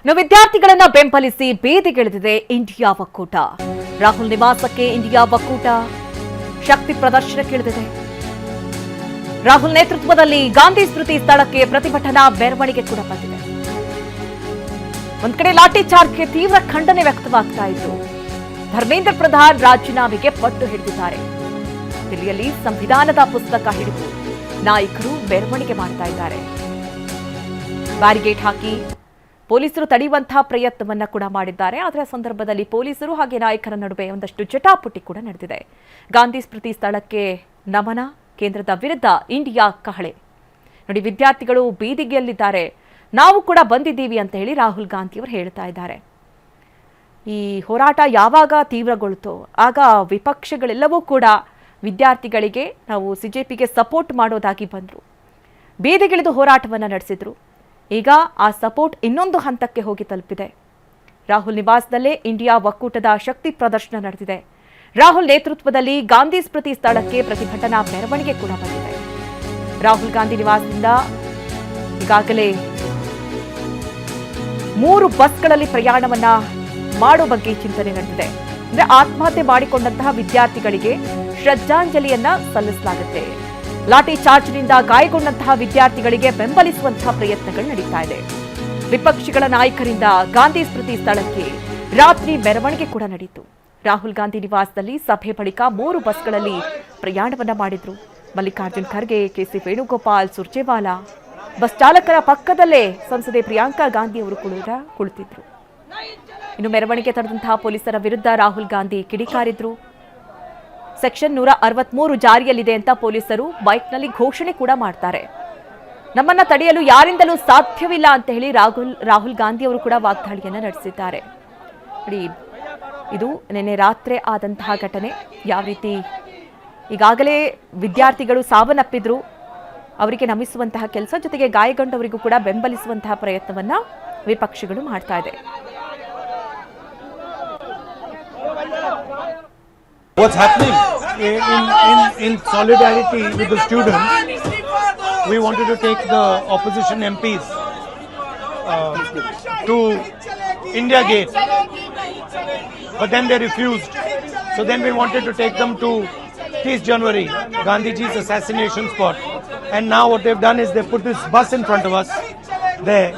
ವಿದ್ಯಾರ್ಥಿಗಳನ್ನ ಬೆಂಬಲಿಸಿ ಬೀದಿಗಿಳಿದಿದೆ ಇಂಡಿಯಾ ಒಕ್ಕೂಟ. ರಾಹುಲ್ ನಿವಾಸಕ್ಕೆ ಇಂಡಿಯಾ ಒಕ್ಕೂಟ ಶಕ್ತಿ ಪ್ರದರ್ಶನಕ್ಕಿಳಿದಿದೆ. ರಾಹುಲ್ ನೇತೃತ್ವದಲ್ಲಿ ಗಾಂಧಿ ಸ್ಮೃತಿ ಸ್ಥಳಕ್ಕೆ ಪ್ರತಿಭಟನಾ ಮೆರವಣಿಗೆ ಕೂಡ ಬಂದಿದೆ. ಒಂದ್ ಕಡೆ ಲಾಠಿ ಚಾರ್ಜ್ಗೆ ತೀವ್ರ ಖಂಡನೆ ವ್ಯಕ್ತವಾಗ್ತಾ ಇದ್ದು, ಧರ್ಮೇಂದ್ರ ಪ್ರಧಾನ್ ರಾಜೀನಾಮೆಗೆ ಪಟ್ಟು ಹಿಡಿದಿದ್ದಾರೆ. ದಿಲ್ಲಿಯಲ್ಲಿ ಸಂವಿಧಾನದ ಪುಸ್ತಕ ಹಿಡಿದು ನಾಯಕರು ಮೆರವಣಿಗೆ ಮಾಡ್ತಾ ಇದ್ದಾರೆ. ಬ್ಯಾರಿಗೇಡ್ ಹಾಕಿ ಪೊಲೀಸರು ತಡೆಯುವಂತಹ ಪ್ರಯತ್ನವನ್ನ ಕೂಡ ಮಾಡಿದ್ದಾರೆ. ಆದರೆ ಆ ಸಂದರ್ಭದಲ್ಲಿ ಪೊಲೀಸರು ಹಾಗೆ ನಾಯಕರ ನಡುವೆ ಒಂದಷ್ಟು ಜಟಾಪಟಿ ಕೂಡ ನಡೆದಿದೆ. ಗಾಂಧಿ ಸ್ಮೃತಿ ಸ್ಥಳಕ್ಕೆ ನಮನ, ಕೇಂದ್ರದ ವಿರುದ್ಧ ಇಂಡಿಯಾ ಕಹಳೆ. ನೋಡಿ, ವಿದ್ಯಾರ್ಥಿಗಳು ಬೀದಿಗೆಯಲ್ಲಿದ್ದಾರೆ, ನಾವು ಕೂಡ ಬಂದಿದ್ದೀವಿ ಅಂತ ಹೇಳಿ ರಾಹುಲ್ ಗಾಂಧಿ ಅವರು ಹೇಳ್ತಾ ಇದ್ದಾರೆ. ಈ ಹೋರಾಟ ಯಾವಾಗ ತೀವ್ರಗೊಳ್ತೋ ಆಗ ವಿಪಕ್ಷಗಳೆಲ್ಲವೂ ಕೂಡ ವಿದ್ಯಾರ್ಥಿಗಳಿಗೆ ನಾವು ಸಿಜೆಪಿಗೆ ಸಪೋರ್ಟ್ ಮಾಡೋದಾಗಿ ಬಂದರು, ಬೀದಿಗಿಳಿದು ಹೋರಾಟವನ್ನು ನಡೆಸಿದ್ರು. ಈಗ ಆ ಸಪೋರ್ಟ್ ಇನ್ನೊಂದು ಹಂತಕ್ಕೆ ಹೋಗಿ ತಲುಪಿದೆ. ರಾಹುಲ್ ನಿವಾಸದಲ್ಲೇ ಇಂಡಿಯಾ ಒಕ್ಕೂಟದ ಶಕ್ತಿ ಪ್ರದರ್ಶನ ನಡೆದಿದೆ. ರಾಹುಲ್ ನೇತೃತ್ವದಲ್ಲಿ ಗಾಂಧಿ ಸ್ಮೃತಿ ಸ್ಥಳಕ್ಕೆ ಪ್ರತಿಭಟನಾ ಮೆರವಣಿಗೆ ಕೂಡ ಬಂದಿದೆ. ರಾಹುಲ್ ಗಾಂಧಿ ನಿವಾಸದಿಂದ ಈಗಾಗಲೇ 3 ಬಸ್ಗಳಲ್ಲಿ ಪ್ರಯಾಣವನ್ನ ಮಾಡೋ ಬಗ್ಗೆ ಚಿಂತನೆ ನಡೆದಿದೆ. ಅಂದ್ರೆ ಆತ್ಮಹತ್ಯೆ ಮಾಡಿಕೊಂಡಂತಹ ವಿದ್ಯಾರ್ಥಿಗಳಿಗೆ ಶ್ರದ್ಧಾಂಜಲಿಯನ್ನ ಸಲ್ಲಿಸಲಾಗುತ್ತೆ. ಲಾಠಿ ಚಾರ್ಜ್ನಿಂದ ಗಾಯಗೊಂಡಂತಹ ವಿದ್ಯಾರ್ಥಿಗಳಿಗೆ ಬೆಂಬಲಿಸುವಂತಹ ಪ್ರಯತ್ನಗಳು ನಡೀತಾ ಇದೆ. ವಿಪಕ್ಷಗಳ ನಾಯಕರಿಂದ ಗಾಂಧಿ ಸ್ಮೃತಿ ಸ್ಥಳಕ್ಕೆ ರಾತ್ರಿ ಮೆರವಣಿಗೆ ಕೂಡ ನಡೆಯಿತು. ರಾಹುಲ್ ಗಾಂಧಿ ನಿವಾಸದಲ್ಲಿ ಸಭೆ ಬಳಿಕ 3 ಬಸ್ಗಳಲ್ಲಿ ಪ್ರಯಾಣವನ್ನ ಮಾಡಿದ್ರು. ಮಲ್ಲಿಕಾರ್ಜುನ್ ಖರ್ಗೆ, ಕೆಸಿ ವೇಣುಗೋಪಾಲ್, ಸುರ್ಜೇವಾಲಾ, ಬಸ್ ಚಾಲಕರ ಪಕ್ಕದಲ್ಲೇ ಸಂಸದೆ ಪ್ರಿಯಾಂಕಾ ಗಾಂಧಿ ಅವರು ಕುಳಿತಿದ್ರು. ಇನ್ನು ಮೆರವಣಿಗೆ ತಡೆದಂತಹ ಪೊಲೀಸರ ವಿರುದ್ಧ ರಾಹುಲ್ ಗಾಂಧಿ ಕಿಡಿಕಾರಿದ್ರು. ಸೆಕ್ಷನ್ 163 ಜಾರಿಯಲ್ಲಿದೆ ಅಂತ ಪೊಲೀಸರು ಬೈಕ್ನಲ್ಲಿ ಘೋಷಣೆ ಕೂಡ ಮಾಡ್ತಾರೆ. ನಮ್ಮನ್ನ ತಡೆಯಲು ಯಾರಿಂದಲೂ ಸಾಧ್ಯವಿಲ್ಲ ಅಂತ ಹೇಳಿ ರಾಹುಲ್ ಗಾಂಧಿ ಅವರು ಕೂಡ ವಾಗ್ದಾಳಿಯನ್ನ ನಡೆಸಿದ್ದಾರೆ. ಇದು ನಿನ್ನೆ ರಾತ್ರಿ ಆದಂತಹ ಘಟನೆ. ಯಾವ ರೀತಿ ಈಗಾಗಲೇ ವಿದ್ಯಾರ್ಥಿಗಳು ಸಾವನ್ನಪ್ಪಿದ್ರು, ಅವರಿಗೆ ನಮಿಸುವಂತಹ ಕೆಲಸ, ಜೊತೆಗೆ ಗಾಯಗೊಂಡವರಿಗೂ ಕೂಡ ಬೆಂಬಲಿಸುವಂತಹ ಪ್ರಯತ್ನವನ್ನ ವಿಪಕ್ಷಗಳು ಮಾಡ್ತಾ ಇದೆ. What's happening in solidarity with the students, we wanted to take the opposition MPs to India Gate, but then they refused. So then we wanted to take them to 30th January, Gandhiji's assassination spot. And now what they've done is they put this bus in front of us there,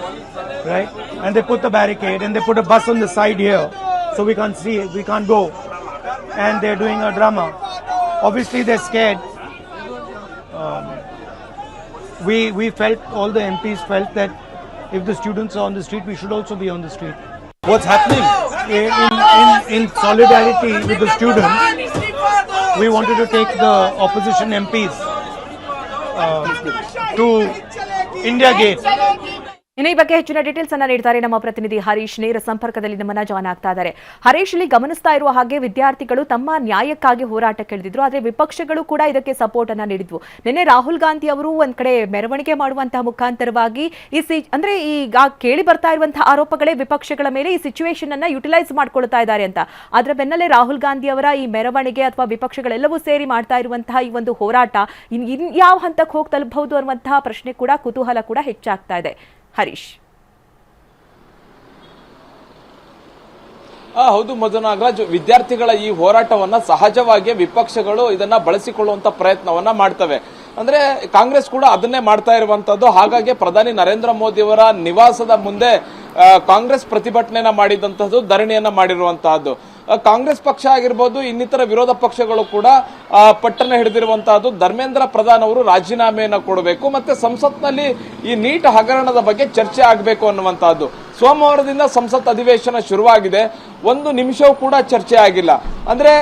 right? And they put the barricade and they put a bus on the side here, so we can't see it, we can't go. And they're doing a drama. Obviously they're scared. We felt, all the MPs felt that if the students are on the street, we should also be on the street. What's happening in solidarity with the students, we wanted to take the opposition MPs to India Gate. ಇನ್ನು ಈ ಬಗ್ಗೆ ಹೆಚ್ಚಿನ details ಅನ್ನ ನೀಡ್ತಾರೆ ನಮ್ಮ ಪ್ರತಿನಿಧಿ ಹರೀಶ್. ನೇರ ಸಂಪರ್ಕದಲ್ಲಿ ನಮ್ಮನ್ನ ಜಾಯ್ನ್ ಆಗ್ತಾ ಇದ್ದಾರೆ. ಹರೀಶ್, ಇಲ್ಲಿ ಗಮನಿಸ್ತಾ ಇರುವ ಹಾಗೆ ವಿದ್ಯಾರ್ಥಿಗಳು ತಮ್ಮ ನ್ಯಾಯಕ್ಕಾಗಿ ಹೋರಾಟಕ್ಕೆ ಇಳಿದಿದ್ರು, ಆದರೆ ವಿಪಕ್ಷಗಳು ಕೂಡ ಇದಕ್ಕೆ ಸಪೋರ್ಟ್ ಅನ್ನ ನೀಡಿದ್ವು. ನಿನ್ನೆ ರಾಹುಲ್ ಗಾಂಧಿ ಅವರು ಒಂದ್ ಕಡೆ ಮೆರವಣಿಗೆ ಮಾಡುವಂತಹ ಮುಖಾಂತರವಾಗಿ ಅಂದ್ರೆ ಈಗ ಕೇಳಿ ಬರ್ತಾ ಇರುವಂತಹ ಆರೋಪಗಳೇ ವಿಪಕ್ಷಗಳ ಮೇಲೆ ಈ ಸಿಚುವೇಶನ್ ಅನ್ನ ಯುಟಿಲೈಸ್ ಮಾಡ್ಕೊಳ್ತಾ ಇದ್ದಾರೆ ಅಂತ. ಅದರ ಬೆನ್ನಲ್ಲೇ ರಾಹುಲ್ ಗಾಂಧಿ ಅವರ ಈ ಮೆರವಣಿಗೆ ಅಥವಾ ವಿಪಕ್ಷಗಳೆಲ್ಲವೂ ಸೇರಿ ಮಾಡ್ತಾ ಇರುವಂತಹ ಈ ಒಂದು ಹೋರಾಟ ಯಾವ ಹಂತಕ್ಕೆ ಹೋಗಿ ತಲುಪಬಹುದು ಅನ್ನುವಂತಹ ಪ್ರಶ್ನೆ ಕೂಡ, ಕುತೂಹಲ ಕೂಡ ಹೆಚ್ಚಾಗ್ತಾ ಇದೆ. ಹರೀಶ್. ಹೌದು ಮಧು ನಾಗರಾಜ್, ವಿದ್ಯಾರ್ಥಿಗಳ ಈ ಹೋರಾಟವನ್ನ ಸಹಜವಾಗಿ ವಿಪಕ್ಷಗಳು ಇದನ್ನ ಬಳಸಿಕೊಳ್ಳುವಂತ ಪ್ರಯತ್ನವನ್ನ ಮಾಡ್ತವೆ. ಅಂದ್ರೆ ಕಾಂಗ್ರೆಸ್ ಕೂಡ ಅದನ್ನೇ ಮಾಡ್ತಾ ಇರುವಂತದ್ದು. ಹಾಗಾಗಿ ಪ್ರಧಾನಿ ನರೇಂದ್ರ ಮೋದಿ ಅವರ ನಿವಾಸದ ಮುಂದೆ ಕಾಂಗ್ರೆಸ್ ಪ್ರತಿಭಟನೆಯನ್ನ ಮಾಡಿದಂತಹದ್ದು, ಧರಣಿಯನ್ನ ಮಾಡಿರುವಂತಹದ್ದು. ಕಾಂಗ್ರೆಸ್ ಪಕ್ಷ ಆಗಿರ್ಬೋದು, ಇನ್ನಿತರ ವಿರೋಧ ಪಕ್ಷಗಳು ಕೂಡ ಪಟ್ಟಣ ಹಿಡಿದಿರುವಂತಹದ್ದು. ಧರ್ಮೇಂದ್ರ ಪ್ರಧಾನ್ ಅವರು ರಾಜೀನಾಮೆಯನ್ನ ಕೊಡಬೇಕು, ಮತ್ತೆ ಸಂಸತ್ನಲ್ಲಿ ಈ ನೀಟ್ ಹಗರಣದ ಬಗ್ಗೆ ಚರ್ಚೆ ಆಗಬೇಕು ಅನ್ನುವಂತಹದ್ದು. ಸೋಮವಾರದಿಂದ ಸಂಸತ್ ಅಧಿವೇಶನ ಶುರುವಾಗಿದೆ, 1 ನಿಮಿಷವೂ ಕೂಡ ಚರ್ಚೆ ಆಗಿಲ್ಲ. ಅಂದ್ರೆ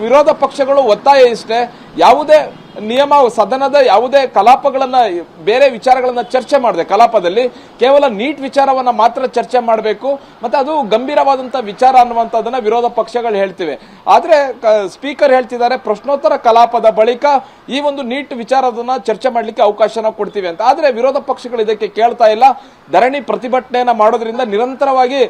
ವಿರೋಧ ಪಕ್ಷಗಳು ಒತ್ತಾಯ ಇಷ್ಟೇ, ಯಾವುದೇ ನಿಯಮ, ಸದನದ ಯಾವುದೇ ಕಲಾಪಗಳನ್ನ, ಬೇರೆ ವಿಚಾರಗಳನ್ನ ಚರ್ಚೆ ಮಾಡದೆ ಕಲಾಪದಲ್ಲಿ ಕೇವಲ ನೀಟ್ ವಿಚಾರವನ್ನ ಮಾತ್ರ ಚರ್ಚೆ ಮಾಡಬೇಕು, ಮತ್ತೆ ಅದು ಗಂಭೀರವಾದಂತಹ ವಿಚಾರ ಅನ್ನುವಂಥದ್ದನ್ನ ವಿರೋಧ ಪಕ್ಷಗಳು ಹೇಳ್ತಿವೆ. ಆದ್ರೆ ಸ್ಪೀಕರ್ ಹೇಳ್ತಿದ್ದಾರೆ, ಪ್ರಶ್ನೋತ್ತರ ಕಲಾಪದ ಬಳಿಕ ಈ ಒಂದು ನೀಟ್ ವಿಚಾರದನ್ನ ಚರ್ಚೆ ಮಾಡ್ಲಿಕ್ಕೆ ಅವಕಾಶನ ಕೊಡ್ತೀವಿ ಅಂತ. ಆದ್ರೆ ವಿರೋಧ ಪಕ್ಷಗಳು ಇದಕ್ಕೆ ಕೇಳ್ತಾ ಇಲ್ಲ. ಧರಣಿ ಪ್ರತಿಭಟನೆಯನ್ನ ಮಾಡೋದ್ರಿಂದ ನಿರಂತರವಾಗಿ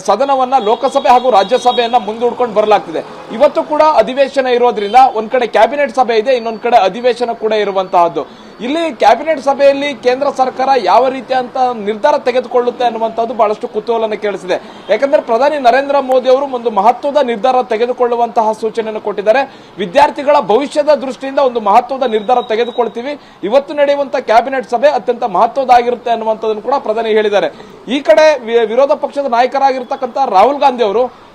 ಸದನವನ್ನ, ಲೋಕಸಭೆ ಹಾಗೂ ರಾಜ್ಯಸಭೆಯನ್ನ ಮುಂದೂಡ್ಕೊಂಡು ಬರಲಾಗ್ತಿದೆ. ಇವತ್ತು ಕೂಡ ಅಧಿವೇಶನ ಇರೋದ್ರಿಂದ ಒಂದ್ ಕಡೆ ಕ್ಯಾಬಿನೆಟ್ ಸಭೆ ಇದೆ, ಇನ್ನೊಂದ್ ಕಡೆ ಅಧಿವೇಶನ ಕೂಡ ಇರುವಂತಹದ್ದು. ಇಲ್ಲಿ ಕ್ಯಾಬಿನೆಟ್ ಸಭೆಯಲ್ಲಿ ಕೇಂದ್ರ ಸರ್ಕಾರ ಯಾವ ರೀತಿಯಂತ ನಿರ್ಧಾರ ತೆಗೆದುಕೊಳ್ಳುತ್ತೆ ಅನ್ನುವಂಥದ್ದು ಬಹಳಷ್ಟು ಕುತೂಹಲನ ಕೇಳಿಸಿದೆ. ಯಾಕಂದ್ರೆ ಪ್ರಧಾನಿ ನರೇಂದ್ರ ಮೋದಿ ಅವರು ಒಂದು ಮಹತ್ವದ ನಿರ್ಧಾರ ತೆಗೆದುಕೊಳ್ಳುವಂತಹ ಸೂಚನೆಯನ್ನು ಕೊಟ್ಟಿದ್ದಾರೆ. ವಿದ್ಯಾರ್ಥಿಗಳ ಭವಿಷ್ಯದ ದೃಷ್ಟಿಯಿಂದ ಒಂದು ಮಹತ್ವದ ನಿರ್ಧಾರ ತೆಗೆದುಕೊಳ್ತೀವಿ, ಇವತ್ತು ನಡೆಯುವಂತಹ ಕ್ಯಾಬಿನೆಟ್ ಸಭೆ ಅತ್ಯಂತ ಮಹತ್ವದಾಗಿರುತ್ತೆ ಅನ್ನುವಂಥದ್ದನ್ನು ಕೂಡ ಪ್ರಧಾನಿ ಹೇಳಿದ್ದಾರೆ. ಈ ಕಡೆ ವಿರೋಧ ಪಕ್ಷದ ನಾಯಕರಾಗಿರ್ತಕ್ಕಂಥ ರಾಹುಲ್ ಗಾಂಧಿ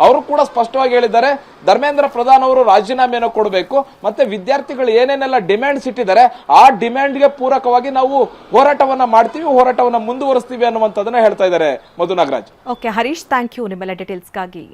ಅವರು ಕೂಡ ಸ್ಪಷ್ಟವಾಗಿ ಹೇಳಿದ್ದಾರೆ, ಧರ್ಮೇಂದ್ರ ಪ್ರಧಾನ್ ಅವರು ರಾಜೀನಾಮೆಯನ್ನು ಕೊಡಬೇಕು, ಮತ್ತೆ ವಿದ್ಯಾರ್ಥಿಗಳು ಏನೇನೆಲ್ಲ ಡಿಮ್ಯಾಂಡ್ಸ್ ಇಟ್ಟಿದ್ದಾರೆ ಆ ಡಿಮ್ಯಾಂಡ್ಗೆ ಪೂರಕವಾಗಿ ನಾವು ಹೋರಾಟವನ್ನ ಮಾಡ್ತೀವಿ, ಹೋರಾಟವನ್ನ ಮುಂದುವರಿಸ್ತೀವಿ ಅನ್ನುವಂಥದ್ದನ್ನ ಹೇಳ್ತಾ ಇದ್ದಾರೆ. Madhu Nagaraj. Okay Harish, thank you ನಿಮ್ಮೆಲ್ಲ ಡೀಟೇಲ್ಸ್ಗಾಗಿ.